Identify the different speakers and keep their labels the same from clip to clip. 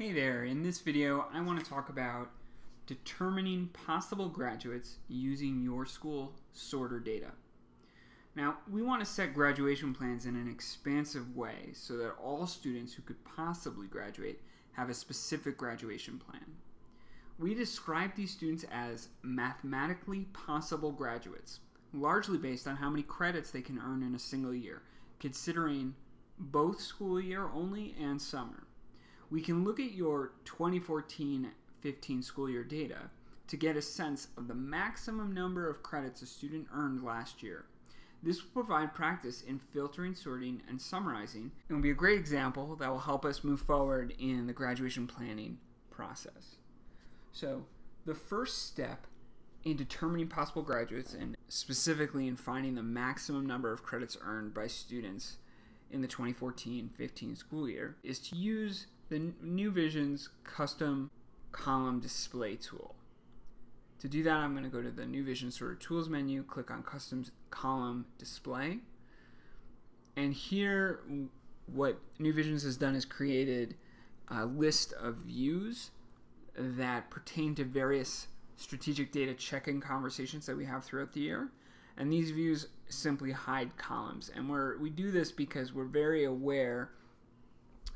Speaker 1: Hey there, in this video I want to talk about determining possible graduates using your school sorter data. Now, we want to set graduation plans in an expansive way so that all students who could possibly graduate have a specific graduation plan. We describe these students as mathematically possible graduates, largely based on how many credits they can earn in a single year, considering both school year only and summer. We can look at your 2014-15 school year data to get a sense of the maximum number of credits a student earned last year. This will provide practice in filtering, sorting, and summarizing, and will be a great example that will help us move forward in the graduation planning process. So, the first step in determining possible graduates, and specifically in finding the maximum number of credits earned by students in the 2014-15 school year, is to use the New Vision's custom column display tool. To do that, I'm going to go to the New Vision Sorter Tools menu, click on Custom Column Display, and here what New Visions has done is created a list of views that pertain to various strategic data check-in conversations that we have throughout the year. And these views simply hide columns. And we do this because we're very aware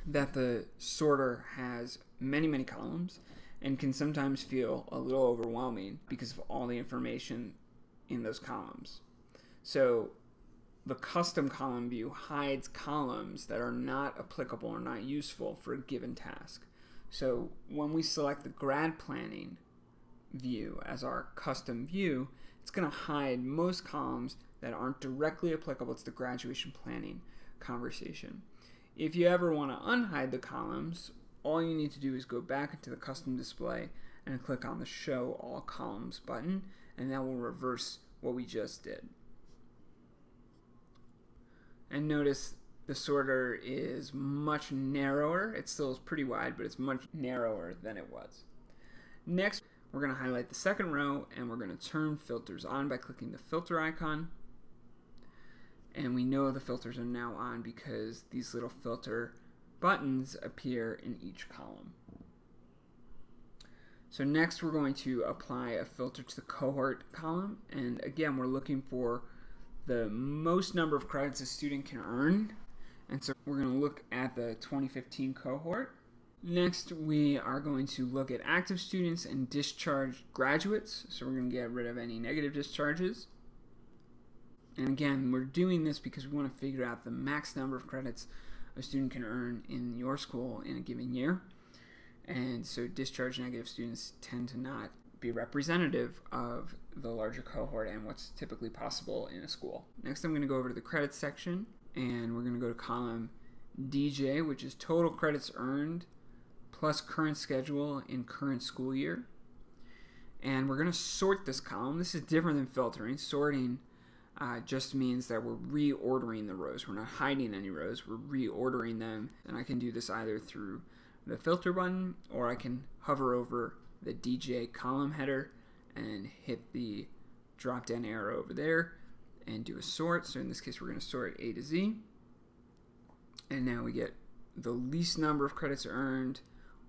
Speaker 1: that the sorter has many columns and can sometimes feel a little overwhelming because of all the information in those columns. So the custom column view hides columns that are not applicable or not useful for a given task. So when we select the grad planning view as our custom view, it's going to hide most columns that aren't directly applicable to the graduation planning conversation. If you ever want to unhide the columns, all you need to do is go back into the custom display and click on the Show All Columns button, and that will reverse what we just did. And notice the sorter is much narrower. It still is pretty wide, but it's much narrower than it was. Next, we're going to highlight the second row, and we're going to turn filters on by clicking the filter icon. And we know the filters are now on because these little filter buttons appear in each column. So next we're going to apply a filter to the cohort column, and again we're looking for the most number of credits a student can earn, and so we're going to look at the 2015 cohort. Next we are going to look at active students and discharged graduates, so we're going to get rid of any negative discharges. And again, we're doing this because we want to figure out the max number of credits a student can earn in your school in a given year. And so discharge negative students tend to not be representative of the larger cohort and what's typically possible in a school. Next, I'm going to go over to the credits section, and we're going to go to column DJ, which is total credits earned plus current schedule in current school year. And we're going to sort this column. This is different than filtering. Sorting just means that we're reordering the rows. We're not hiding any rows, we're reordering them. And I can do this either through the filter button, or I can hover over the DJ column header and hit the drop down arrow over there and do a sort. So in this case we're going to sort A to Z. And now we get the least number of credits earned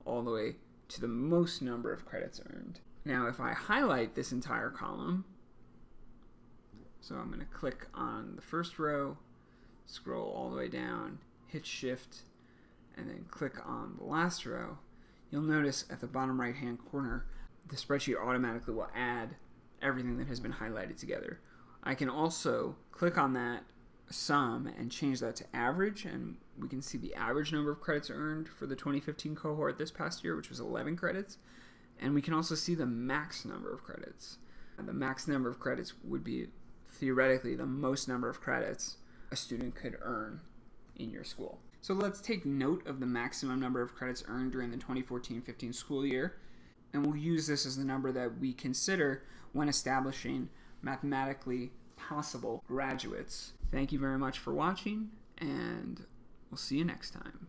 Speaker 1: all the way to the most number of credits earned. Now if I highlight this entire column, so I'm going to click on the first row, scroll all the way down, hit Shift, and then click on the last row. You'll notice at the bottom right hand corner, the spreadsheet automatically will add everything that has been highlighted together. I can also click on that sum and change that to average, and we can see the average number of credits earned for the 2015 cohort this past year, which was 11 credits. And we can also see the max number of credits. The max number of credits would be theoretically the most number of credits a student could earn in your school. So let's take note of the maximum number of credits earned during the 2014-15 school year, and we'll use this as the number that we consider when establishing mathematically possible graduates. Thank you very much for watching, and we'll see you next time.